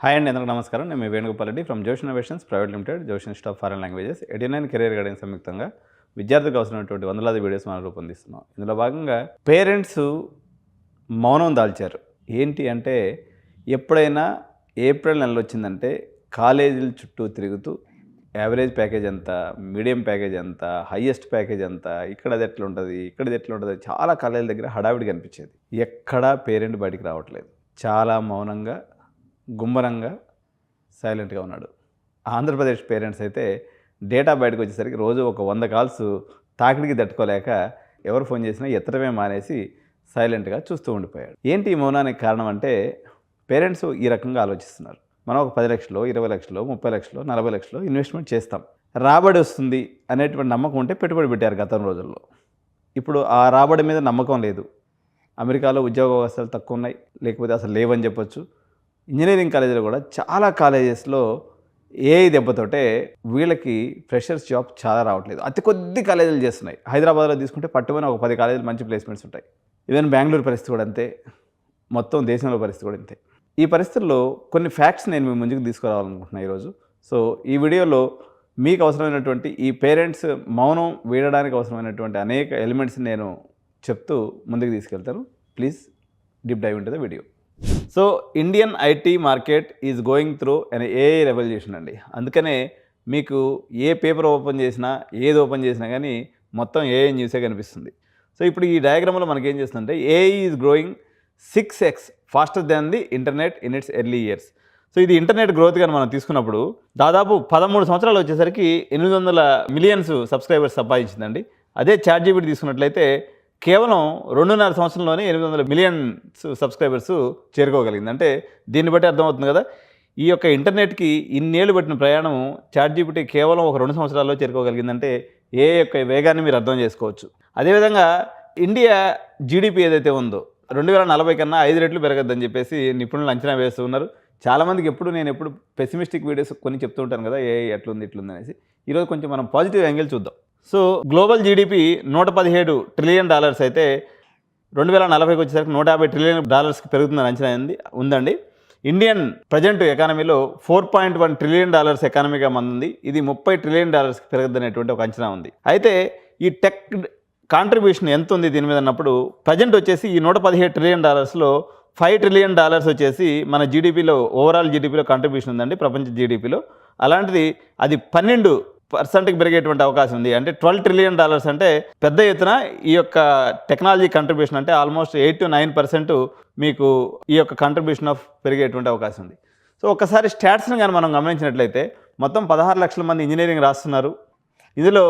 Hi అండి, అందరికీ నమస్కారం. నేను మీ వేణుగోపాల్ రెడ్డి ఫ్రమ్ జోష్ ఇన్నోవేషన్స్ ప్రైవేట్ లిమిటెడ్, జోష్ institute of foreign languages, 89 career guidance సంయుక్తంగా విద్యార్థులకు అవసరమైనటువంటి వందలాది వీడియోస్ మనం రూపొందిస్తున్నాం. ఇందులో భాగంగా పేరెంట్స్ మౌనం దాల్చారు. ఏంటి అంటే, ఎప్పుడైనా ఏప్రిల్ నెలలో వచ్చిందంటే కాలేజీల చుట్టూ తిరుగుతూ యావరేజ్ ప్యాకేజ్ ఎంత, మీడియం ప్యాకేజ్ ఎంత, హయ్యెస్ట్ ప్యాకేజ్ ఎంత, ఇక్కడది ఎట్లుంటుంది, ఇక్కడది ఎట్లుంటుంది, చాలా కాలేజీల దగ్గర హడావిడి కనిపించేది. ఎక్కడా పేరెంట్ బయటికి రావట్లేదు. చాలా మౌనంగా, గుమ్మరంగా, సైలెంట్గా ఉన్నాడు. ఆంధ్రప్రదేశ్ పేరెంట్స్ అయితే డేటా బయటకు వచ్చేసరికి రోజు ఒక 100 కాల్స్ తాకిడికి తట్టుకోలేక ఎవరు ఫోన్ చేసినా ఎత్తడమే మానేసి సైలెంట్గా చూస్తూ ఉండిపోయాడు. ఏంటి ఈ మౌనానికి కారణం అంటే, పేరెంట్స్ ఈ రకంగా ఆలోచిస్తున్నారు. మనం ఒక 10 లక్షలు, 20 లక్షలు, 30 లక్షలు, 40 లక్షలు ఇన్వెస్ట్మెంట్ చేస్తాం, రాబడి వస్తుంది అనేటువంటి నమ్మకం ఉంటే పెట్టుబడి పెట్టారు గతం రోజుల్లో. ఇప్పుడు ఆ రాబడి మీద నమ్మకం లేదు. అమెరికాలో ఉద్యోగ అవకాశాలు తక్కువ ఉన్నాయి, లేకపోతే అసలు లేవని చెప్పొచ్చు. ఇంజనీరింగ్ కాలేజీలో కూడా చాలా కాలేజెస్లో ఏఐ దెబ్బతోటే వీళ్ళకి ఫ్రెషర్స్ జాబ్ చాలా రావట్లేదు. అతి కొద్ది కాలేజీలు చేస్తున్నాయి. హైదరాబాద్లో తీసుకుంటే పట్టుమని ఒక 10 కాలేజీలు మంచి ప్లేస్మెంట్స్ ఉంటాయి. ఈవెన్ బెంగళూరు పరిస్థితి కూడా అంతే, మొత్తం దేశంలో పరిస్థితి కూడా అంతే. ఈ పరిస్థితుల్లో కొన్ని ఫ్యాక్ట్స్ నేను మీ ముందుకు తీసుకురావాలనుకుంటున్నాను ఈరోజు. సో ఈ వీడియోలో మీకు అవసరమైనటువంటి ఈ పేరెంట్స్ మౌనం వీడడానికి అవసరమైనటువంటి అనేక ఎలిమెంట్స్ నేను చెప్తూ ముందుకు తీసుకెళ్తాను. Please deep dive into the video. So Indian IT market is going through an AI revolution అండి. అందుకనే మీకు ఏ పేపర్ ఓపెన్ చేసినా, ఏది ఓపెన్ చేసినా కానీ మొత్తం ఏఐ న్యూసే కనిపిస్తుంది. సో ఇప్పుడు ఈ డయాగ్రామ్లో మనకి ఏం చేస్తుందంటే, AI is growing 6x faster than the internet in its early years. So ఇది ఇంటర్నెట్ గ్రోత్ కానీ మనం తీసుకున్నప్పుడు దాదాపు 13 సంవత్సరాలు వచ్చేసరికి 800 మిలియన్స్ సబ్స్క్రైబర్స్ సంపాదించిందండి. అదే ChatGPT తీసుకున్నట్లయితే కేవలం 2.5 సంవత్సరంలోనే 800 మిలియన్స్ సబ్స్క్రైబర్స్ చేరుకోగలిగింది. అంటే దీన్ని బట్టి అర్థమవుతుంది కదా, ఈ యొక్క ఇంటర్నెట్కి ఇన్నేళ్ళు పట్టిన ప్రయాణం ChatGPT కేవలం ఒక 2 సంవత్సరాల్లో చేరుకోగలిగిందంటే ఏ యొక్క వేగాన్ని మీరు అర్థం చేసుకోవచ్చు. అదేవిధంగా ఇండియా జీడిపి ఏదైతే ఉందో 2040 కన్నా 5 రెట్లు పెరగద్దని చెప్పేసి నిపుణులు అంచనా వేస్తూ ఉన్నారు. చాలామందికి నేను ఎప్పుడు పెసిమిస్టిక్ వీడియోస్ కొన్ని చెప్తూ ఉంటాను కదా, ఏ ఎట్లుంది ఇట్లుంది అనేసి. ఈరోజు కొంచెం మనం పాజిటివ్ యాంగిల్ చూద్దాం. సో గ్లోబల్ జీడిపి $117 ట్రిలియన్ అయితే 2040కి వచ్చేసరికి $150 ట్రిలియన్ పెరుగుతుందని అంచనా ఉందండి. ఇండియన్ ప్రజెంట్ ఎకానమీలో $4.1 ట్రిలియన్ ఎకానమీగా మంది. ఇది $30 ట్రిలియన్ పెరగద్దనేటువంటి ఒక అంచనా ఉంది. అయితే ఈ టెక్ కాంట్రిబ్యూషన్ ఎంత ఉంది దీని మీద అన్నప్పుడు, ప్రజెంట్ వచ్చేసి ఈ $117 ట్రిలియన్ $5 ట్రిలియన్ వచ్చేసి మన జీడిపిలో, ఓవరాల్ జీడిపిలో కాంట్రిబ్యూషన్ ఉందండి ప్రపంచ జీడిపిలో. అలాంటిది అది 12% పెరిగేటువంటి అవకాశం ఉంది. అంటే $12 ట్రిలియన్ అంటే పెద్ద ఎత్తున ఈ యొక్క టెక్నాలజీ కంట్రిబ్యూషన్, అంటే ఆల్మోస్ట్ 8 to 9% మీకు ఈ యొక్క కంట్రిబ్యూషన్ ఆఫ్ పెరిగేటువంటి అవకాశం ఉంది. సో ఒక్కసారి స్టాట్స్ని కానీ మనం గమనించినట్లయితే మొత్తం 16 లక్షల మంది ఇంజనీరింగ్ రాస్తున్నారు. ఇందులో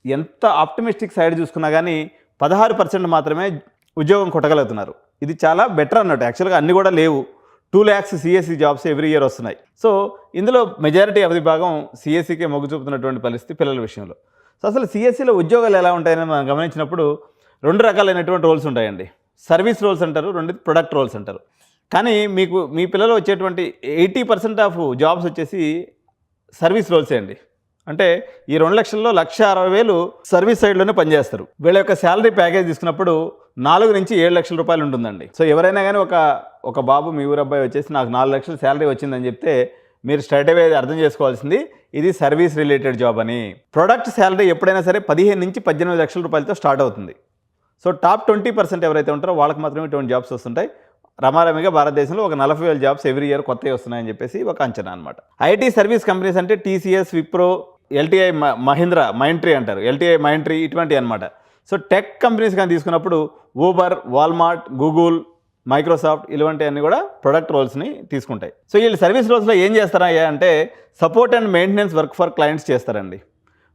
ఎంత ఆప్టిమిస్టిక్ సైడ్ చూసుకున్నా కానీ 16% మాత్రమే ఉద్యోగం కొట్టగలుగుతున్నారు. ఇది చాలా బెటర్ అన్నట్టు. యాక్చువల్గా అన్నీ కూడా లేవు. 2 lakhs CSE jobs every year వస్తున్నాయి. సో ఇందులో మెజారిటీ ఆఫ్ ది భాగం CSEకే మొగ్గు చూపుతున్నటువంటి పరిస్థితి పిల్లల విషయంలో. సో అసలు CSEలో ఉద్యోగాలు ఎలా ఉంటాయని మనం గమనించినప్పుడు 2 రకాలైనటువంటి రోల్స్ ఉంటాయండి. సర్వీస్ రోల్స్ అంటారు, 2 ప్రొడక్ట్ రోల్స్ అంటారు. కానీ మీ పిల్లలు వచ్చేటువంటి 80% ఆఫ్ జాబ్స్ వచ్చేసి సర్వీస్ రోల్సే అండి. అంటే ఈ 2 లక్షల్లో 1,60,000 సర్వీస్ సైడ్లోనే పనిచేస్తారు. వీళ్ళ యొక్క శాలరీ ప్యాకేజ్ తీసుకున్నప్పుడు 4 నుంచి 7 లక్షల రూపాయలు ఉంటుందండి. సో ఎవరైనా కానీ ఒక బాబు, మీ ఊరు అబ్బాయి వచ్చేసి నాకు 4 లక్షల శాలరీ వచ్చిందని చెప్తే మీరు స్ట్రైట్ అవే అర్థం చేసుకోవాల్సింది ఇది సర్వీస్ రిలేటెడ్ జాబ్ అని. ప్రొడక్ట్ శాలరీ ఎప్పుడైనా సరే 15 నుంచి 18 లక్షల రూపాయలతో స్టార్ట్ అవుతుంది. సో టాప్ 20% ఎవరైతే ఉంటారో వాళ్ళకి మాత్రమే 20 జాబ్స్ వస్తుంటాయి. రమారమిగా భారతదేశంలో ఒక 40,000 జాబ్స్ ఎవ్రీ ఇయర్ కొత్తవి వస్తున్నాయని చెప్పేసి ఒక అంచనా అనమాట. ఐటీ సర్వీస్ కంపెనీస్ అంటే TCS, విప్రో, LTI మహీంద్రా, మైంట్రీ అంటారు, LTI మైంట్రీ, ఇటువంటివి అనమాట. సో టెక్ కంపెనీస్ కానీ తీసుకున్నప్పుడు ఊబర్, వాల్మార్ట్, గూగుల్, మైక్రోసాఫ్ట్ ఇలాంటివన్నీ కూడా ప్రొడక్ట్ రోల్స్ని తీసుకుంటాయి. సో వీళ్ళు సర్వీస్ రోల్స్లో ఏం చేస్తారయ్యా అంటే support and maintenance work for clients చేస్తారండి.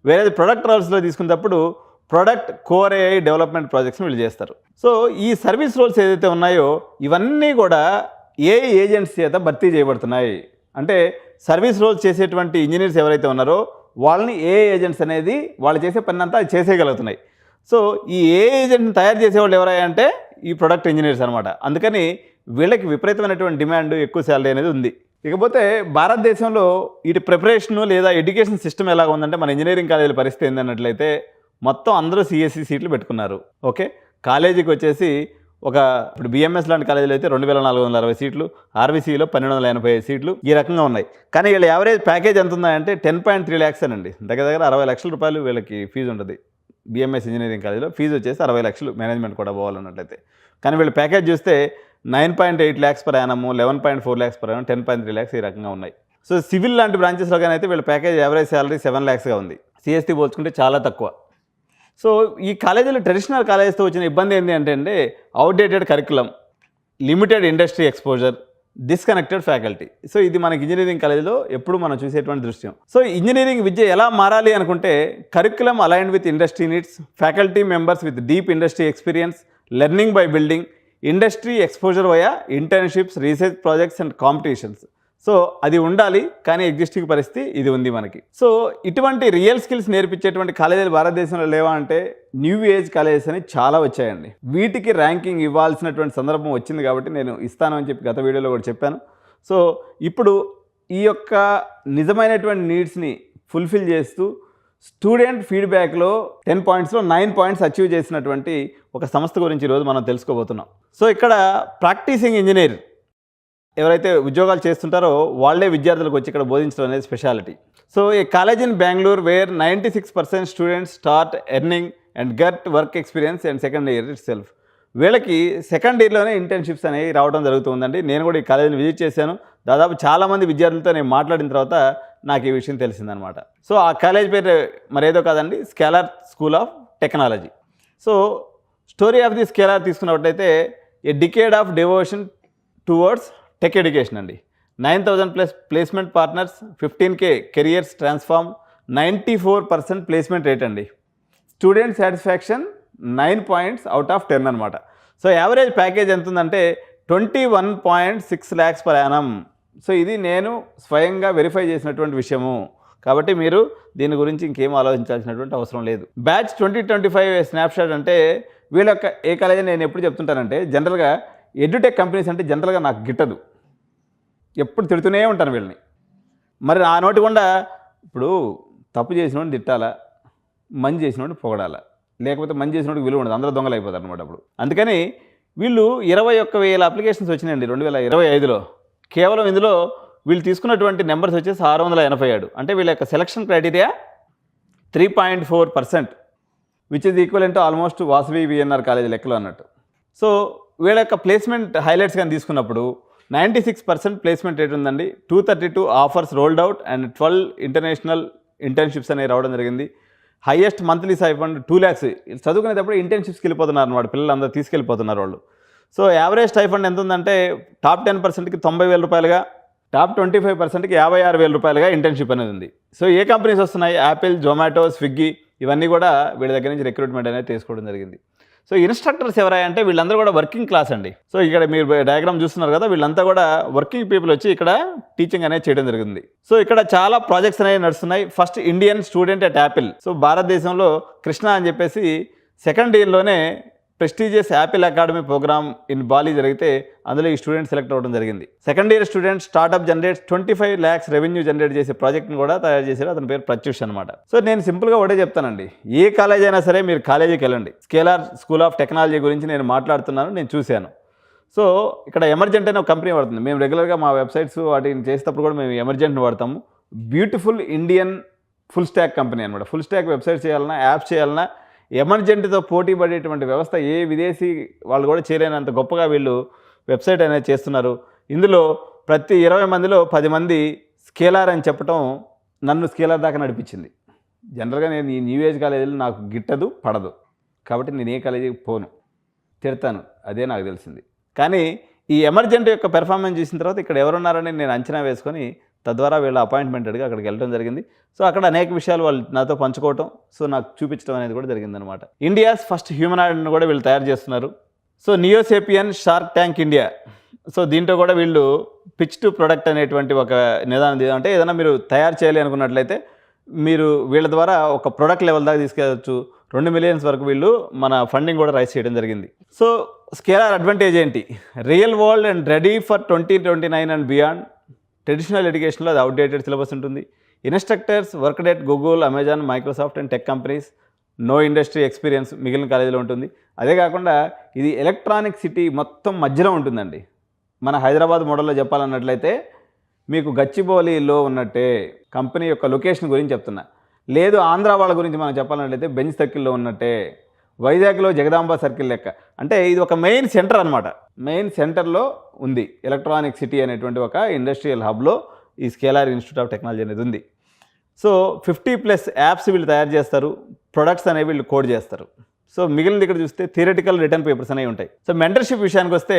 వేరే ప్రొడక్ట్ రోల్స్లో తీసుకున్నప్పుడు ప్రొడక్ట్ కోర్ AI డెవలప్మెంట్ ప్రాజెక్ట్స్ని వీళ్ళు చేస్తారు. సో ఈ సర్వీస్ రోల్స్ ఏదైతే ఉన్నాయో ఇవన్నీ కూడా AI ఏజెంట్స్ చేత భర్తీ చేయబడుతున్నాయి. అంటే సర్వీస్ రోల్స్ చేసేటువంటి ఇంజనీర్స్ ఎవరైతే ఉన్నారో వాళ్ళని AI ఏజెంట్స్ అనేది వాళ్ళు చేసే పని అంతా చేసేయగలుగుతున్నాయి. సో ఈ AI ఏజెంట్ని తయారు చేసేవాళ్ళు ఎవరయ్యా అంటే ఈ ప్రొడక్ట్ ఇంజనీర్స్ అనమాట. అందుకని వీళ్ళకి విపరీతమైనటువంటి డిమాండ్, ఎక్కువ శాలరీ అనేది ఉంది. ఇకపోతే భారతదేశంలో ఇటు ప్రిపరేషను లేదా ఎడ్యుకేషన్ సిస్టమ్ ఎలాగ ఉందంటే, మన ఇంజనీరింగ్ కాలేజీల పరిస్థితి ఏంటన్నట్లయితే మొత్తం అందరూ CSE సీట్లు పెట్టుకున్నారు. ఓకే, కాలేజీకి వచ్చేసి ఒక ఇప్పుడు బిఎంఎస్ లాంటి కాలేజీలో అయితే 2460 సీట్లు, ఆర్వీసీలో 1285 సీట్లు ఈ రకంగా ఉన్నాయి. కానీ వీళ్ళ యావరేజ్ ప్యాకేజ్ ఎంత ఉందంటే 10.3 lakhs అండి. దగ్గర 60 లక్షల రూపాయలు వీళ్ళకి ఫీజు ఉంటుంది. బిఎంఎస్ ఇంజనీరింగ్ కాలేజీలో ఫీజు వచ్చేసి 60 లక్షలు మేనేజ్మెంట్ కూడా పోవాలన్నట్లయితే. కానీ వీళ్ళ ప్యాకేజ్ చూస్తే 9.8 lakhs per annum, 11.4 lakhs per annum, 10.3 lakhs ఈ రకంగా ఉన్నాయి. సో సివిల్ లాంటి బ్రాంచెస్లో కానీ అయితే వీళ్ళ ప్యాకేజ్ యావరేజ్ శాలరీ 7 lakhsగా ఉంది. సిఎస్టీ పోల్చుకుంటే చాలా తక్కువ. సో ఈ కాలేజీలో ట్రెడిషనల్ కాలేజెస్తో వచ్చిన ఇబ్బంది ఏంటి అంటే outdated curriculum, limited industry exposure, disconnected faculty. So ఇది మనకి ఇంజనీరింగ్ కాలేజీలో ఎప్పుడు మనం చూసేటువంటి దృశ్యం. సో ఇంజనీరింగ్ విద్య ఎలా మారాలి అనుకుంటే curriculum aligned with industry needs, faculty members with deep industry experience, learning by building, industry exposure via internships, research projects and competitions. So అది ఉండాలి, కానీ ఎగ్జిస్టింగ్ పరిస్థితి ఇది ఉంది మనకి. సో ఇటువంటి రియల్ స్కిల్స్ నేర్పించేటువంటి కాలేజీలు భారతదేశంలో లేవా అంటే న్యూ ఏజ్ కాలేజెస్ అని చాలా వచ్చాయండి. వీటికి ర్యాంకింగ్ ఇవ్వాల్సినటువంటి సందర్భం వచ్చింది కాబట్టి నేను ఇస్తాను అని చెప్పి గత వీడియోలో కూడా చెప్పాను. సో ఇప్పుడు ఈ యొక్క నిజమైనటువంటి నీడ్స్ని ఫుల్ఫిల్ చేస్తూ స్టూడెంట్ ఫీడ్బ్యాక్లో 10 pointsలో 9 points అచీవ్ చేసినటువంటి ఒక సంస్థ గురించి ఈరోజు మనం తెలుసుకోబోతున్నాం. సో ఇక్కడ ప్రాక్టీసింగ్ ఇంజనీర్ ఎవరైతే ఉద్యోగాలు చేస్తుంటారో వాళ్ళే విద్యార్థులకు వచ్చి ఇక్కడ బోధించడం అనేది స్పెషాలిటీ. సో ఈ college in Bengaluru where 96% students start earning and get work experience and second year itself. వీళ్ళకి సెకండ్ ఇయర్లోనే ఇంటర్న్షిప్స్ అనేవి రావడం జరుగుతుందండి. నేను కూడా ఈ కాలేజీని విజిట్ చేశాను. దాదాపు చాలామంది విద్యార్థులతో నేను మాట్లాడిన తర్వాత నాకు ఈ విషయం తెలిసిందనమాట. సో ఆ కాలేజ్ పేరు మరేదో కాదండి, Scaler school of technology. So story of the Scaler తీసుకున్నట్టయితే a decade of devotion towards tech education అండి. 9,000+ placement partners, 15K careers transform, 94% placement rate అండి. Student satisfaction 9 points out of 10 అనమాట. సో యావరేజ్ ప్యాకేజ్ ఎంత ఉందంటే 21.6 lakhs per annum. So ఇది నేను స్వయంగా verify చేసినటువంటి విషయము కాబట్టి మీరు దీని గురించి ఇంకేం ఆలోచించాల్సినటువంటి అవసరం లేదు. బ్యాచ్ 2025 స్నాప్షాట్ అంటే వీళ్ళ యొక్క ఏ కాలేజీ నేను ఎప్పుడు చెప్తుంటానంటే జనరల్గా ఎడ్యుటెక్ కంపెనీస్ అంటే జనరల్గా నాకు గిట్టదు, ఎప్పుడు తిడుతూనే ఉంటాను వీళ్ళని. మరి ఆ నోటి గుండా ఇప్పుడు తప్పు చేసినోడిని తిట్టాలా, మంచి చేసినోడిని పొగడాలా, లేకపోతే మంచి చేసినోడికి విలువ ఉండదు, అందరూ దొంగలు అయిపోతారు అనమాట అప్పుడు. అందుకని వీళ్ళు 21,000 అప్లికేషన్స్ వచ్చినాయండి 2025లో. కేవలం ఇందులో వీళ్ళు తీసుకున్నటువంటి నెంబర్స్ వచ్చేసి 687. అంటే వీళ్ళ యొక్క selection criteria 3.4%, which is equal to almost Vasavi VNR college లెక్కలో అన్నట్టు. సో వీళ్ళ యొక్క ప్లేస్మెంట్ హైలైట్స్ కానీ తీసుకున్నప్పుడు 96% ప్లేస్మెంట్ రేట్ ఉందండి. 232 offers rolled out and 12 international internships అనేవి రావడం జరిగింది. Highest monthly stipend 2 lakhs. చదువుకునేటప్పుడు ఇంటర్న్షిప్స్కి వెళ్ళిపోతున్నారు అన్నమాట, పిల్లలందరూ తీసుకెళ్ళిపోతున్నారు వాళ్ళు. సో యావరేజ్ స్టైఫండ్ ఎంత ఉందంటే టాప్ 10%కి 90,000 రూపాయలుగా, టాప్ 25%కి 56,000 రూపాయలుగా ఇంటర్న్షిప్ అనేది ఉంది. సో ఏ కంపెనీస్ వస్తున్నాయి? యాపిల్, జొమాటో, స్విగ్గీ ఇవన్నీ కూడా వీళ్ళ దగ్గర నుంచి రిక్రూట్మెంట్ అనేది తీసుకోవడం జరిగింది. సో ఇన్స్ట్రక్టర్స్ ఎవరంటే వీళ్ళందరూ కూడా వర్కింగ్ క్లాస్ అండి. సో ఇక్కడ మీరు డయాగ్రామ్ చూస్తున్నారు కదా, వీళ్ళంతా కూడా వర్కింగ్ పీపుల్ వచ్చి ఇక్కడ టీచింగ్ అనేది చేయడం జరిగింది. సో ఇక్కడ చాలా ప్రాజెక్ట్స్ అనేవి నడుస్తున్నాయి. First Indian student at Apple. So భారతదేశంలో కృష్ణ అని చెప్పేసి సెకండ్ ఇయర్లోనే prestigious Apple academy program in Bali జరిగితే అందులో ఈ స్టూడెంట్ సెలెక్ట్ అవ్వడం జరిగింది. Second year student startup generates 25 lakhs revenue generate చేసే ప్రాజెక్ట్ని కూడా తయారు చేశారు. అతని పేరు ప్రత్యూష్ అనమాట. సో నేను సింపుల్గా ఒకటే చెప్తానండి, ఏ కాలేజ్ అయినా సరే మీరు కాలేజీకి వెళ్ళండి. స్కేలార్ స్కూల్ ఆఫ్ టెక్నాలజీ గురించి నేను మాట్లాడుతున్నాను, నేను చూశాను. సో ఇక్కడ ఎమర్జెంట్ అనే ఒక కంపెనీ పడుతుంది. మేము రెగ్యులర్గా మా వెబ్సైట్స్ వాటిని చేసేటప్పుడు కూడా మేము ఎమర్జెంట్ని వాడతాము. Beautiful Indian full stock company అనమాట. ఫుల్ స్టాక్ వెబ్సైట్ చేయాలన్నా, యాప్స్ చేయాలన్నా ఎమర్జెంట్తో పోటీ పడేటువంటి వ్యవస్థ ఏ విదేశీ వాళ్ళు కూడా చేయలేనంత గొప్పగా వీళ్ళు వెబ్సైట్ అనేది చేస్తున్నారు. ఇందులో ప్రతి 20 మందిలో 10 మంది స్కేలార్ అని చెప్పడం నన్ను స్కేలార్ దాకా నడిపించింది. జనరల్గా నేను ఈ న్యూ ఏజ్ కాలేజీలో నాకు గిట్టదు, పడదు, కాబట్టి నేను ఏ కాలేజీకి పోను, తిడతాను, అదే నాకు తెలిసింది. కానీ ఈ ఎమర్జెంట్ యొక్క పెర్ఫార్మెన్స్ చూసిన తర్వాత ఇక్కడ ఎవరున్నారని నేను అంచనా వేసుకొని తద్వారా వీళ్ళ అపాయింట్మెంటెడ్గా అక్కడికి వెళ్ళడం జరిగింది. సో అక్కడ అనేక విషయాలు వాళ్ళు నాతో పంచుకోవటం, సో నాకు చూపించడం అనేది కూడా జరిగిందనమాట. ఇండియాస్ ఫస్ట్ హ్యూమనాయిడ్ని కూడా వీళ్ళు తయారు చేస్తున్నారు. So NeoSapien Shark Tank India. So దీంట్లో కూడా వీళ్ళు పిచ్ టు ప్రొడక్ట్ అనేటువంటి ఒక నిదానం, అంటే ఏదైనా మీరు తయారు చేయాలి అనుకున్నట్లయితే మీరు వీళ్ళ ద్వారా ఒక ప్రొడక్ట్ లెవెల్ దాకా తీసుకెళ్ళచ్చు. 2 million వరకు వీళ్ళు మన ఫండింగ్ కూడా రైజ్ చేయడం జరిగింది. సో స్కేలార్ అడ్వాంటేజ్ ఏంటి? Real world and ready for 2029 and beyond. Traditional ఎడ్యుకేషన్లో అది అవుట్డేటెడ్ సిలబస్ ఉంటుంది. Instructors worked at Google, Amazon, Microsoft and tech companies. No industry experience మిగిలిన కాలేజీలో ఉంటుంది. అదే కాకుండా ఇది ఎలక్ట్రానిక్ సిటీ మొత్తం మధ్యలో ఉంటుందండి. మన హైదరాబాద్ మోడల్లో చెప్పాలన్నట్లయితే మీకు గచ్చిబౌలిలో ఉన్నట్టే కంపెనీ యొక్క లొకేషన్ గురించి చెప్తున్నా. లేదు ఆంధ్ర వాళ్ళ గురించి మనం చెప్పాలన్నట్లయితే బెంచ్ సర్కిల్లో ఉన్నట్టే, వైజాగ్లో జగదాంబ సర్కిల్ లెక్క. అంటే ఇది ఒక మెయిన్ సెంటర్ అనమాట. మెయిన్ సెంటర్లో ఉంది ఎలక్ట్రానిక్ సిటీ అనేటువంటి ఒక ఇండస్ట్రియల్ హబ్లో ఈ స్కేలార్ ఇన్స్టిట్యూట్ ఆఫ్ టెక్నాలజీ అనేది ఉంది. సో 50+ యాప్స్ వీళ్ళు తయారు చేస్తారు, ప్రొడక్ట్స్ అనేవి వీళ్ళు కోడ్ చేస్తారు. సో మిగిలినది ఇక్కడ చూస్తే థియరిటికల్ రిటర్న్ పేపర్స్ అనేవి ఉంటాయి. సో మెంటర్షిప్ విషయానికి వస్తే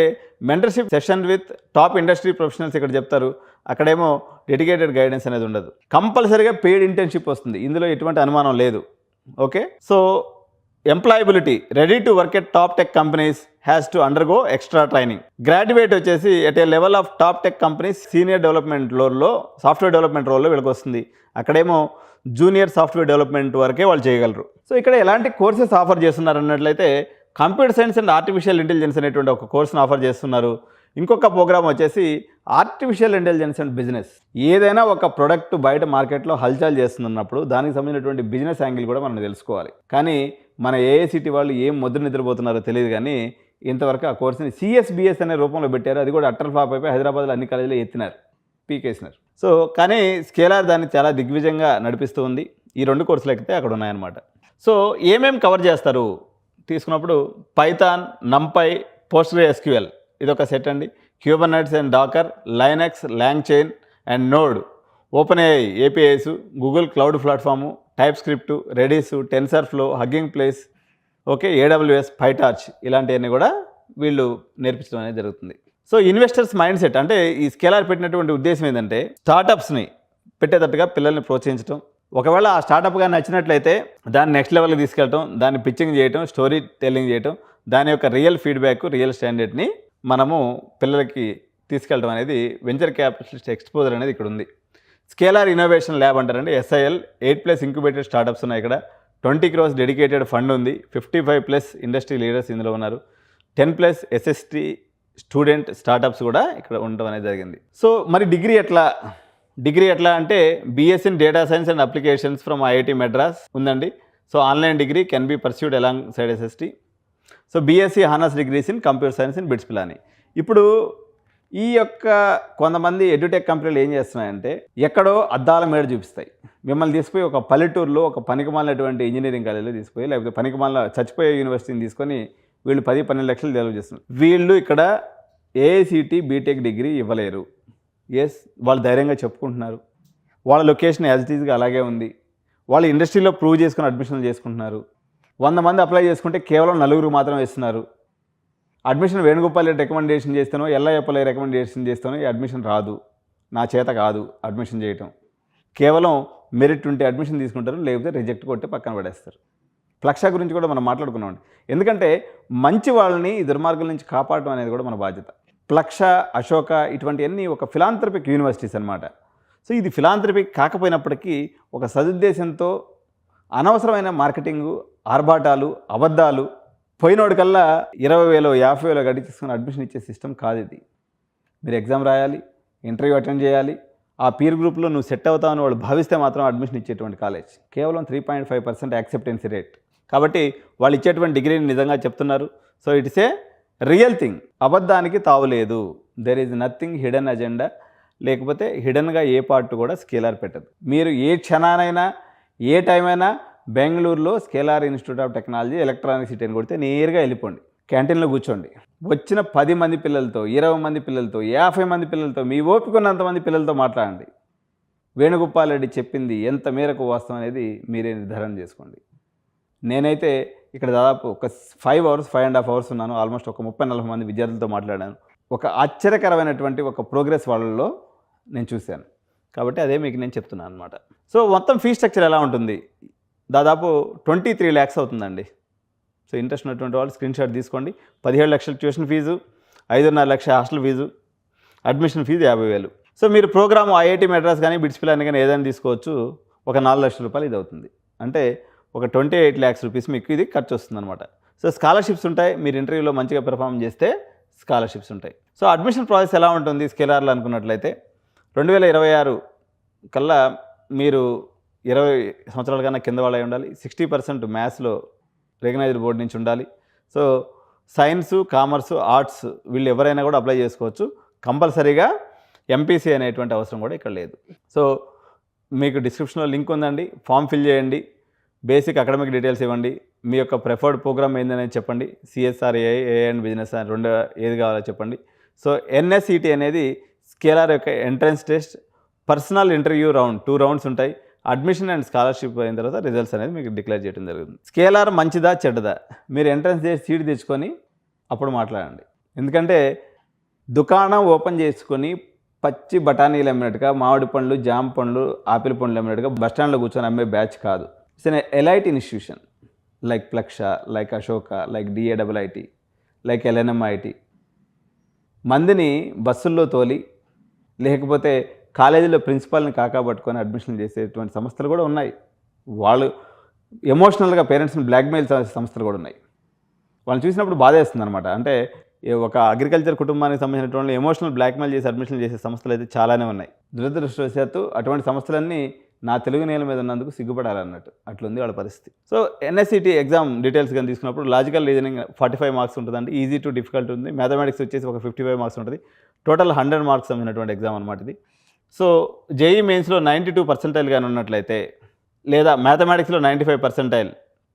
mentorship session with top industry professionals ఇక్కడ చెప్తారు. అక్కడేమో డెడికేటెడ్ గైడెన్స్ అనేది ఉండదు. కంపల్సరీగా పెయిడ్ ఇంటర్న్షిప్ వస్తుంది, ఇందులో ఎటువంటి అనుమానం లేదు. Okay, so employability ready to work at top tech companies has to undergo extra training. Graduate వచ్చేసి at a level of top tech companies senior development రోల్లో, సాఫ్ట్వేర్ డెవలప్మెంట్ రోల్లో వీళ్ళకి వస్తుంది. అక్కడేమో జూనియర్ సాఫ్ట్వేర్ డెవలప్మెంట్ వరకే వాళ్ళు చేయగలరు. సో ఇక్కడ ఎలాంటి కోర్సెస్ ఆఫర్ చేస్తున్నారు అన్నట్లయితే computer science and artificial intelligence అనేటువంటి ఒక కోర్సును ఆఫర్ చేస్తున్నారు. ఇంకొక ప్రోగ్రామ్ వచ్చేసి ఆర్టిఫిషియల్ ఇంటెలిజెన్స్ అండ్ బిజినెస్. ఏదైనా ఒక ప్రొడక్ట్ బయట మార్కెట్లో హల్చల్ చేస్తున్నప్పుడు దానికి సంబంధించినటువంటి బిజినెస్ యాంగిల్ కూడా మనం తెలుసుకోవాలి. కానీ మన ఏఐసిటీ వాళ్ళు ఏం ముద్ర నిద్రపోతున్నారో తెలియదు, కానీ ఇంతవరకు ఆ కోర్సుని సిఎస్బిఎస్ అనే రూపంలో పెట్టారు. అది కూడా అట్టర్ ఫ్లాప్ అయిపోయి హైదరాబాద్లో అన్ని కాలేజీలో ఎత్తినారు, పీకేసినారు. సో కానీ స్కేలార్ దాన్ని చాలా దిగ్విజయంగా నడిపిస్తూ ఉంది. ఈ 2 కోర్సులు ఎక్కితే అక్కడ ఉన్నాయన్నమాట. సో ఏమేమి కవర్ చేస్తారు తీసుకున్నప్పుడు పైథాన్, నంపై, పోస్ట్గ్రే ఎస్క్యూఎల్ ఇదొక సెట్ అండి. Kubernetes and Docker, Linux, LangChain and Node, OpenAI APIs, Google cloud platform, TypeScript, Redis, TensorFlow, Hugging Face, okay, AWS, PyTorch ఇలాంటివన్నీ కూడా వీళ్ళు నేర్పించడం అనేది జరుగుతుంది. సో ఇన్వెస్టర్స్ మైండ్ సెట్ అంటే ఈ స్కేలార్ పెట్టినటువంటి ఉద్దేశం ఏంటంటే స్టార్టప్స్ని పెట్టేటట్టుగా పిల్లల్ని ప్రోత్సహించడం. ఒకవేళ ఆ స్టార్టప్ కానీ నచ్చినట్లయితే దాన్ని నెక్స్ట్ లెవెల్కి తీసుకెళ్ళటం, దాన్ని పిచ్చింగ్ చేయటం, స్టోరీ టెల్లింగ్ చేయటం, దాని యొక్క రియల్ ఫీడ్బ్యాక్, రియల్ స్టాండర్డ్ని మనము పిల్లలకి తీసుకెళ్ళడం అనేది వెంచర్ క్యాపిటలిస్ట్ ఎక్స్పోజర్ అనేది ఇక్కడ ఉంది. స్కేలార్ ఇన్నోవేషన్ ల్యాబ్ అంటారండి. SIL 8+ ఇంక్యుబేటెడ్ స్టార్టప్స్ ఉన్నాయి ఇక్కడ. 20 crores డెడికేటెడ్ ఫండ్ ఉంది. 55+ ఇండస్ట్రీ లీడర్స్ ఇందులో ఉన్నారు. 10+ SST స్టూడెంట్ స్టార్టప్స్ కూడా ఇక్కడ ఉండడం అనేది జరిగింది. సో మరి డిగ్రీ ఎట్లా అంటే BSc in data science and applications from IIT Madras ఉందండి. So online degree can be pursued alongside SST. So BSc honours degrees in computer science in BITS Pilani. ఇప్పుడు ఈ యొక్క కొంతమంది ఎడ్యుటెక్ కంపెనీలు ఏం చేస్తున్నాయంటే ఎక్కడో అద్దాల మేడ చూపిస్తాయి. మిమ్మల్ని తీసుకుపోయి ఒక పల్లెటూరులో ఒక పనికిమాలినటువంటి ఇంజనీరింగ్ కాలేజీలో తీసుకుపోయి, లేకపోతే పనికిమాల చచ్చిపోయే యూనివర్సిటీని తీసుకొని వీళ్ళు 10-12 లక్షలు డెవలప్ చేస్తున్నారు. వీళ్ళు ఇక్కడ AICT బీటెక్ డిగ్రీ ఇవ్వలేరు. ఎస్, వాళ్ళు ధైర్యంగా చెప్పుకుంటున్నారు. వాళ్ళ లొకేషన్ యాజ్ ఇట్ ఈజ్గా అలాగే ఉంది. వాళ్ళు ఇండస్ట్రీలో ప్రూవ్ చేసుకుని అడ్మిషన్లు చేసుకుంటున్నారు. 100 మంది అప్లై చేసుకుంటే కేవలం 4 మాత్రం ఇస్తున్నారు. అడ్మిషన్ వేణుగోపాల్ రికమెండేషన్ చేస్తానో, ఎల్లయ్యప్పలే రికమెండేషన్ చేస్తానో ఈ అడ్మిషన్ రాదు. నా చేత కాదు అడ్మిషన్ చేయటం. కేవలం మెరిట్ ఉంటే అడ్మిషన్ తీసుకుంటారు, లేకపోతే రిజెక్ట్ కొట్టి పక్కన పడేస్తారు. ప్లక్ష గురించి కూడా మనం మాట్లాడుకున్నామండి. ఎందుకంటే మంచి వాళ్ళని ఈ దుర్మార్గుల నుంచి కాపాడడం అనేది కూడా మన బాధ్యత. ప్లక్ష, అశోక ఇటువంటివన్నీ ఒక ఫిలాంథ్రపిక్ యూనివర్సిటీస్ అన్నమాట. సో ఇది ఫిలాంథ్రపిక్ కాకపోయినప్పటికీ ఒక సదుద్దేశంతో అనవసరమైన మార్కెటింగు, ఆర్భాటాలు, అబద్ధాలు, పోయినోడికల్లా 20,000 50,000 గడి తీసుకుని అడ్మిషన్ ఇచ్చే సిస్టమ్ కాదు ఇది. మీరు ఎగ్జామ్ రాయాలి, ఇంటర్వ్యూ అటెండ్ చేయాలి. ఆ పీర్ గ్రూప్లో నువ్వు సెట్ అవుతావని వాళ్ళు భావిస్తే మాత్రం అడ్మిషన్ ఇచ్చేటువంటి కాలేజ్. కేవలం 3.5% యాక్సెప్టెన్సీ రేట్. కాబట్టి వాళ్ళు ఇచ్చేటువంటి డిగ్రీని నిజంగా చెప్తున్నారు. So it's a real thing. అబద్ధానికి తావులేదు. There is nothing hidden agenda. లేకపోతే హిడెన్గా ఏ పార్ట్ కూడా స్కేలార్ పెట్టదు. మీరు ఏ క్షణానైనా ఏ టైం అయినా బెంగళూరులో scalar institute of technology electronic city అని కొడితే నేరుగా వెళ్ళిపోండి. క్యాంటీన్లో కూర్చోండి. వచ్చిన 10 మంది పిల్లలతో, 20 మంది పిల్లలతో, 50 మంది పిల్లలతో, మీ ఓపిక ఉన్నంతమంది పిల్లలతో మాట్లాడండి. వేణుగోపాల్ రెడ్డి చెప్పింది ఎంత మేరకు వాస్తవం అనేది మీరే నిర్ధారణ చేసుకోండి. నేనైతే ఇక్కడ దాదాపు ఒక 5.5 hours ఉన్నాను. ఆల్మోస్ట్ ఒక 30-40 మంది విద్యార్థులతో మాట్లాడాను. ఒక ఆశ్చర్యకరమైనటువంటి ఒక ప్రోగ్రెస్ వాళ్ళలో నేను చూశాను. కాబట్టి అదే మీకు నేను చెప్తున్నాను అనమాట. సో మొత్తం ఫీ స్ట్రక్చర్ ఎలా ఉంటుంది? దాదాపు 23 lakhs అవుతుందండి. సో ఇంట్రెస్ట్ ఉన్నటువంటి వాళ్ళు స్క్రీన్ షాట్ తీసుకోండి. 17 లక్షల ట్యూషన్ ఫీజు, 5.5 లక్షల hostel fee, admission fee 50,000. So మీరు ప్రోగ్రామ్ IIT మెడ్రాస్ కానీ బిట్స్ పిలాని కానీ ఏదైనా తీసుకోవచ్చు. ఒక 4 లక్షల రూపాయలు ఇది అవుతుంది. అంటే ఒక 28 lakhs రూపీస్ మీకు ఇది ఖర్చు వస్తుంది అనమాట. సో స్కాలర్షిప్స్ ఉంటాయి. మీరు ఇంటర్వ్యూలో మంచిగా పెర్ఫార్మ్ చేస్తే స్కాలర్షిప్స్ ఉంటాయి. సో అడ్మిషన్ ప్రాసెస్ ఎలా ఉంటుంది స్కేలార్లో అనుకున్నట్లయితే 2026 కల్లా మీరు 20 సంవత్సరాల కన్నా కింద వాళ్ళు అయి ఉండాలి. 60% మ్యాథ్స్లో రికగ్నైజ్డ్ బోర్డు నుంచి ఉండాలి. సో సైన్సు, కామర్సు, ఆర్ట్స్ వీళ్ళు ఎవరైనా కూడా అప్లై చేసుకోవచ్చు. కంపల్సరీగా ఎంపీసీ అనేటువంటి అవసరం కూడా ఇక్కడ లేదు. సో మీకు డిస్క్రిప్షన్లో లింక్ ఉందండి, ఫామ్ ఫిల్ చేయండి, బేసిక్ అకాడమిక్ డీటెయిల్స్ ఇవ్వండి, మీ యొక్క ప్రిఫర్డ్ ప్రోగ్రామ్ ఏందనేది చెప్పండి, సిఎస్ఆర్, ఏఐ అండ్ బిజినెస్ అని రెండు ఏది కావాలో చెప్పండి. సో ఎన్ఎస్ఈటీ అనేది స్కేలార్ యొక్క entrance test, personal interview round 2 rounds ఉంటాయి. అడ్మిషన్ అండ్ స్కాలర్షిప్ అయిన తర్వాత రిజల్ట్స్ అనేది మీకు డిక్లేర్ చేయడం జరుగుతుంది. స్కేలార్ మంచిదా చెడ్డదా మీరు ఎంట్రన్స్ చేసి సీట్ తెచ్చుకొని అప్పుడు మాట్లాడండి. ఎందుకంటే దుకాణం ఓపెన్ చేసుకొని పచ్చి బఠానీలు అమ్మినట్టుగా, మామిడి పండ్లు, జామ పండ్లు, ఆపిల్ పండ్లు అమ్మినట్టుగా బస్టాండ్లో కూర్చొని అమ్మే బ్యాచ్ కాదు. It's an elite institution like Plaksha, like Ashoka, like DAIIT, like LNMIT. మందిని బస్సుల్లో తోలి లేకపోతే కాలేజీలో ప్రిన్సిపాల్ని కాకాబట్టుకొని అడ్మిషన్ చేసేటువంటి సంస్థలు కూడా ఉన్నాయి. వాళ్ళు ఎమోషనల్గా పేరెంట్స్ని బ్లాక్మెయిల్ చేసే సంస్థలు కూడా ఉన్నాయి. వాళ్ళని చూసినప్పుడు బాధేస్తుంది అనమాట. అంటే ఒక అగ్రికల్చర్ కుటుంబానికి సంబంధించినటువంటి ఎమోషనల్ బ్లాక్మెయిల్ చేసి అడ్మిషన్లు చేసే సంస్థలు అయితే చాలానే ఉన్నాయి. దురదృష్టవశాత్తు అటువంటి సంస్థలన్నీ నా తెలుగు నేల మీద ఉన్నందుకు సిగ్గుపడాలన్నట్టు అట్లుంది వాళ్ళ పరిస్థితి. సో ఎన్ఎస్ఈటీ ఎగ్జామ్ డీటెయిల్స్ కానీ తీసుకున్నప్పుడు లాజికల్ రీజనింగ్ 45 మార్క్స్ ఉంటుందండి, ఈజీ టు డిఫికల్ట్ ఉంది. మ్యాథమెటిక్స్ వచ్చేసి ఒక 55 మార్క్స్ ఉంటుంది. టోటల్ 100 మార్క్స్ సంబంధించినటువంటి ఎగ్జామ్ అనమాట ఇది. సో జేఈ మెయిన్స్లో 92% కానీ ఉన్నట్లయితే, లేదా మ్యాథమెటిక్స్లో 95%,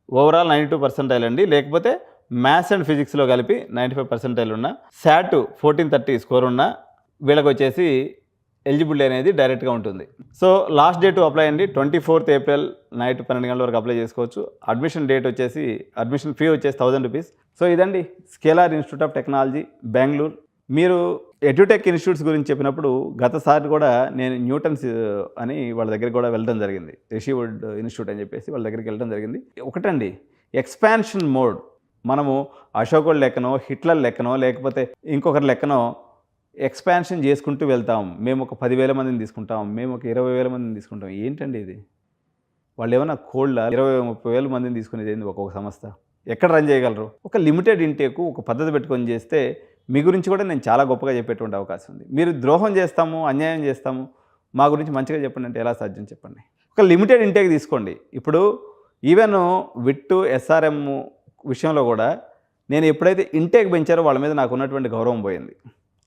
ఓవరాల్ 92% అండి, లేకపోతే మ్యాథ్స్ అండ్ ఫిజిక్స్లో కలిపి 95% ఉన్న, శాట్ 1430 స్కోర్ ఉన్న వీళ్ళకి వచ్చేసి ఎలిజిబిలిటీ అనేది డైరెక్ట్గా ఉంటుంది. So last date to apply అండి 24th ఏప్రిల్ నైట్ 12 గంటల వరకు అప్లై చేసుకోవచ్చు. అడ్మిషన్ డేట్ వచ్చేసి, అడ్మిషన్ ఫీ వచ్చేసి 1000 రూపీస్. సో ఇదండి scalar institute of technology Bengaluru. మీరు ఎడ్యుటెక్ ఇన్స్టిట్యూట్స్ గురించి చెప్పినప్పుడు గతసారి కూడా నేను న్యూటన్స్ అని వాళ్ళ దగ్గరికి కూడా వెళ్ళడం జరిగింది, రిషివుడ్ ఇన్స్టిట్యూట్ అని చెప్పేసి వాళ్ళ దగ్గరికి వెళ్ళడం జరిగింది. ఒకటండి ఎక్స్పాన్షన్ మోడ్. మనము అశోకుడు లెక్కనో, హిట్లర్ లెక్కనో, లేకపోతే ఇంకొకరి లెక్కనో ఎక్స్పాన్షన్ చేసుకుంటూ వెళ్తాం. మేము ఒక 10,000 మందిని తీసుకుంటాం, మేము ఒక 20,000 మందిని తీసుకుంటాం. ఏంటండి ఇది? వాళ్ళు ఏమైనా కోళ్ళ 20,000-30,000 మందిని తీసుకునేది ఏంది ఒక్కొక్క సంస్థ? ఎక్కడ రన్ చేయగలరు? ఒక లిమిటెడ్ ఇంటేకు ఒక పద్ధతి పెట్టుకొని చేస్తే మీ గురించి కూడా నేను చాలా గొప్పగా చెప్పేటువంటి అవకాశం ఉంది. మీరు ద్రోహం చేస్తాము, అన్యాయం చేస్తాము, మా గురించి మంచిగా చెప్పండి అంటే ఎలా సాధ్యం చెప్పండి? ఒక లిమిటెడ్ ఇంటేక్ తీసుకోండి. ఇప్పుడు ఈవెన్ విట్టు, ఎస్ఆర్ఎం విషయంలో కూడా నేను ఎప్పుడైతే ఇంటేక్ పెంచారో వాళ్ళ మీద నాకు ఉన్నటువంటి గౌరవం పోయింది.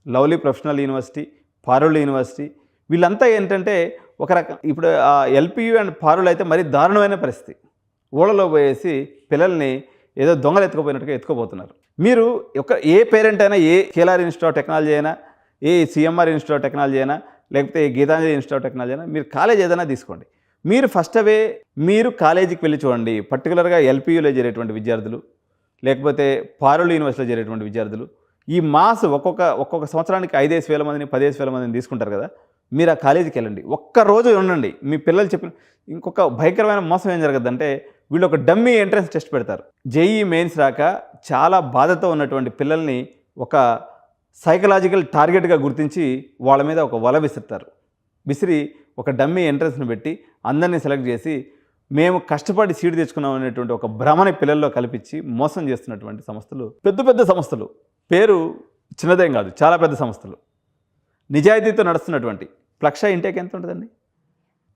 Lovely professional university, Parul university, వీళ్ళంతా ఏంటంటే ఒక రకం, ఇప్పుడు ఎల్పియు అండ్ పారుల్ అయితే మరీ దారుణమైన పరిస్థితి. ఊళ్ళలో పోయేసి పిల్లల్ని ఏదో దొంగలు ఎత్తుకుపోయినట్టుగా ఎత్తుకుపోతున్నారు. మీరు ఏ పేరెంట్ అయినా, ఏ స్కేలార్ ఇన్స్టిట్యూట్ ఆఫ్ టెక్నాలజీ అయినా, ఏ సిఎంఆర్ ఇన్స్టిట్యూట్ ఆఫ్ టెక్నాలజీ అయినా, లేకపోతే గీతాంజలి ఇన్స్టిట్యూట్ ఆఫ్ టెక్నాలజీ అయినా, మీరు కాలేజ్ ఏదైనా తీసుకోండి. మీరు ఫస్ట్ అవే మీరు కాలేజీకి వెళ్ళి చూడండి. పర్టికులర్గా ఎల్పియూలో చేరేటువంటి విద్యార్థులు, లేకపోతే పారుల్ యూనివర్సిటీలో చేరేటువంటి విద్యార్థులు ఈ మాస్ ఒక్కొక్క సంవత్సరానికి 5,000 మందిని, 10,000 మందిని తీసుకుంటారు కదా. మీరు ఆ కాలేజీకి వెళ్ళండి, ఒక్కరోజు ఉండండి. మీ పిల్లలు చెప్పిన ఇంకొక భయంకరమైన మోసం ఏం జరగద్దంటే, వీళ్ళు ఒక డమ్మీ ఎంట్రన్స్ టెస్ట్ పెడతారు. జేఈ మెయిన్స్ రాక చాలా బాధతో ఉన్నటువంటి పిల్లల్ని ఒక సైకలాజికల్ టార్గెట్గా గుర్తించి వాళ్ళ మీద ఒక వల విసిరి ఒక డమ్మీ ఎంట్రన్స్ని పెట్టి అందరినీ సెలెక్ట్ చేసి మేము కష్టపడి సీటు తెచ్చుకున్నాం అనేటువంటి ఒక భ్రమని పిల్లల్లో కల్పించి మోసం చేస్తున్నటువంటి సంస్థలు, పెద్ద సంస్థలు. పేరు చిన్నదేం కాదు, చాలా పెద్ద సంస్థలు. నిజాయితీతో నడుస్తున్నటువంటి ప్లక్ష ఇంటేక్ ఎంత ఉంటుందండి?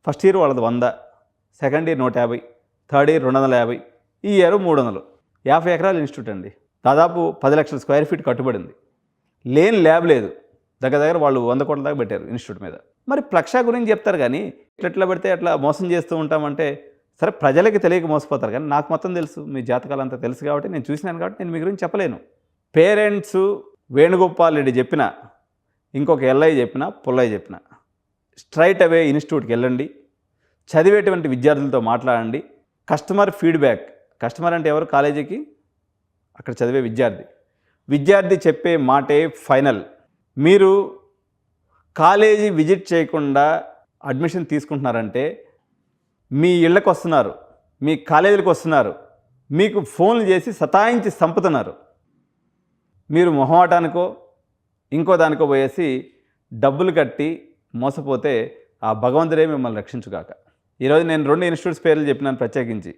ఫస్ట్ ఇయర్ వాళ్ళది 100, సెకండ్ ఇయర్ 150, థర్డ్ ఇయర్ 250, ఈ ఇయర్ 300. 50 ఎకరాల ఇన్స్టిట్యూట్ అండి. దాదాపు 10 లక్షల స్క్వేర్ ఫీట్ కట్టుబడింది. లేని ల్యాబ్ లేదు. దగ్గర వాళ్ళు 100 కోట్ల దాకా పెట్టారు ఇన్స్టిట్యూట్ మీద. మరి ప్లక్ష గురించి చెప్తారు కానీ ఎట్లా పెడితే అట్లా మోసం చేస్తూ ఉంటామంటే, సరే ప్రజలకి తెలియక మోసపోతారు కానీ నాకు మొత్తం తెలుసు, మీ జాతకాలంతా తెలుసు కాబట్టి, నేను చూసినాను కాబట్టి నేను మీ గురించి చెప్పలేను. పేరెంట్స్ వేణుగోపాల్ రెడ్డి చెప్పిన, ఇంకొక ఎల్ఐ చెప్పిన, పుల్లయ్య చెప్పిన, స్ట్రైట్ అవే ఇన్స్టిట్యూట్కి వెళ్ళండి, చదివేటువంటి విద్యార్థులతో మాట్లాడండి. కస్టమర్ ఫీడ్బ్యాక్, కస్టమర్ అంటే ఎవరు? కాలేజీకి అక్కడ చదివే విద్యార్థి చెప్పే మాటే ఫైనల్. మీరు కాలేజీ విజిట్ చేయకుండా అడ్మిషన్ తీసుకుంటున్నారంటే మీ ఇళ్ళకు వస్తున్నారు, మీ కాలేజీలకు వస్తున్నారు, మీకు ఫోన్లు చేసి సతాయించి చంపుతున్నారు. మీరు మొహమాటానికో ఇంకో దానికో పోయేసి డబ్బులు కట్టి మోసపోతే ఆ భగవంతుడే మిమ్మల్ని రక్షించుగాక. ఈరోజు నేను 2 ఇన్స్టిట్యూట్స్ పేర్లు చెప్పినాను ప్రత్యేకించి.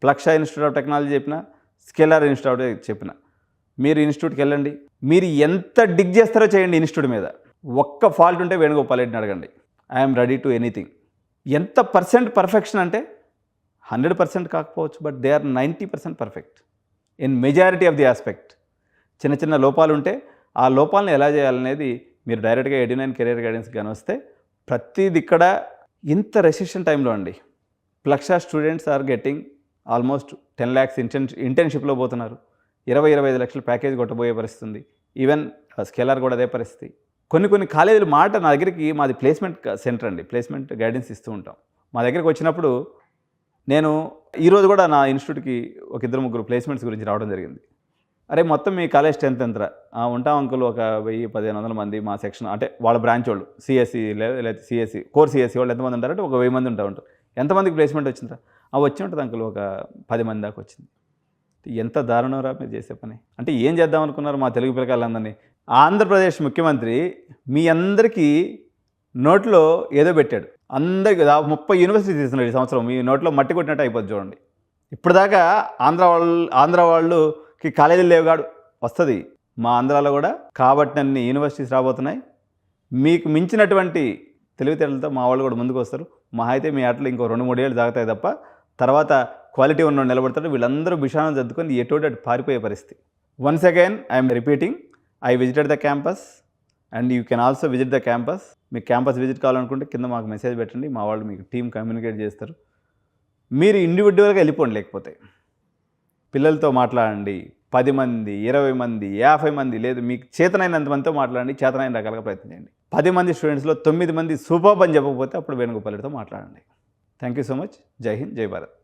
ప్లక్ష ఇన్స్టిట్యూట్ ఆఫ్ టెక్నాలజీ చెప్పిన, స్కేలార్ ఇన్స్టిట్యూట్ చెప్పిన. మీరు ఇన్స్టిట్యూట్కి వెళ్ళండి, మీరు ఎంత డిగ్ చేస్తారో చేయండి ఇన్స్టిట్యూట్ మీద. ఒక్క ఫాల్ట్ ఉంటే వేణుగోపాల్ రెడ్డిని అడగండి. I'm ready to anything. ఎంత పర్సెంట్ పర్ఫెక్షన్ అంటే 100% కాకపోవచ్చు, but they are 90% perfect in majority of the aspect. చిన్న చిన్న లోపాలు ఉంటే ఆ లోపాలను ఎలా చేయాలనేది మీరు డైరెక్ట్గా 89 కెరీర్ గైడెన్స్ కానీ వస్తే ప్రతిది ఇక్కడ ఇంత రెసిషన్ టైంలో అండి lakh students are getting almost 10 lakhs ఇంటర్న్షిప్లో పోతున్నారు. 20-25 లక్షల ప్యాకేజ్ కొట్టబోయే పరిస్థితి ఉంది. ఈవెన్ స్కేలర్ కూడా అదే పరిస్థితి. కొన్ని కాలేజీలు మాట నా దగ్గరికి, మాది ప్లేస్మెంట్ సెంటర్ అండి, ప్లేస్మెంట్ గైడెన్స్ ఇస్తూ ఉంటాం. మా దగ్గరికి వచ్చినప్పుడు నేను ఈరోజు కూడా నా ఇన్స్టిట్యూట్కి ఒక 2-3 ప్లేస్మెంట్స్ గురించి రావడం జరిగింది. అరే మొత్తం మీ కాలేజ్ స్ట్రెంత్ ఎంతరా? ఉంటాం అంకుల్, ఒక 1000-1500 మంది మా సెక్షన్, అంటే వాళ్ళ బ్రాంచ్ వాళ్ళు సిఎస్సి లేదా సిఎస్సి కోర్ సిఎస్సి వాళ్ళు ఎంతమంది ఉంటారంటే ఒక 1000 మంది ఉంటారు. ఎంతమందికి ప్లేస్మెంట్ వచ్చిందిరా? వచ్చి ఉంటుంది అంకుల్, ఒక 10 మంది దాకా వచ్చింది. ఎంత దారుణంరా మీరు చేసే పని. అంటే ఏం చేద్దాం అనుకున్నారు మా తెలుగు పిల్లకాయలందరినీ? ఆంధ్రప్రదేశ్ ముఖ్యమంత్రి మీ అందరికీ నోట్లో ఏదో పెట్టాడు. అందరికి 30 యూనివర్సిటీస్ తీస్తున్నాడు ఈ సంవత్సరం. మీ నోట్లో మట్టి కొట్టినట్టు అయిపోద్ది చూడండి. ఇప్పటిదాకా ఆంధ్ర వాళ్ళకి కాలేజీలు లేవుగాడు, వస్తుంది. మా ఆంధ్రాలో కూడా కాబట్టి అన్ని యూనివర్సిటీస్ రాబోతున్నాయి. మీకు మించినటువంటి తెలివితేటలతో మా వాళ్ళు కూడా ముందుకు వస్తారు. మా అయితే మీ అట్లా ఇంకో 2-3 ఏళ్ళు తాగుతాయి తప్ప తర్వాత క్వాలిటీ ఉన్న నిలబడతాడు. వీళ్ళందరూ బిషానం చదువుకొని ఎటువంటి పారిపోయే పరిస్థితి. Once again I'm repeating, I visited the campus and you can also visit the campus. మీకు క్యాంపస్ విజిట్ కావాలనుకుంటే కింద మాకు మెసేజ్ పెట్టండి, మా వాళ్ళు మీకు టీం కమ్యూనికేట్ చేస్తారు. మీరు ఇండివిజువల్గా వెళ్ళిపోండి, లేకపోతే పిల్లలతో మాట్లాడండి. 10 మంది, 20 మంది, 50 మంది, లేదు మీకు చేతనైనంత మందితో మాట్లాడండి. చేతనైన రకాలుగా ప్రయత్నం చేయండి. 10 మంది స్టూడెంట్స్లో 9 మంది సూపర్ అని చెప్పకపోతే అప్పుడు వేణుగోపాల్ రెడ్డితో మాట్లాడండి. Thank you so much. జై హింద్, జై భారత్.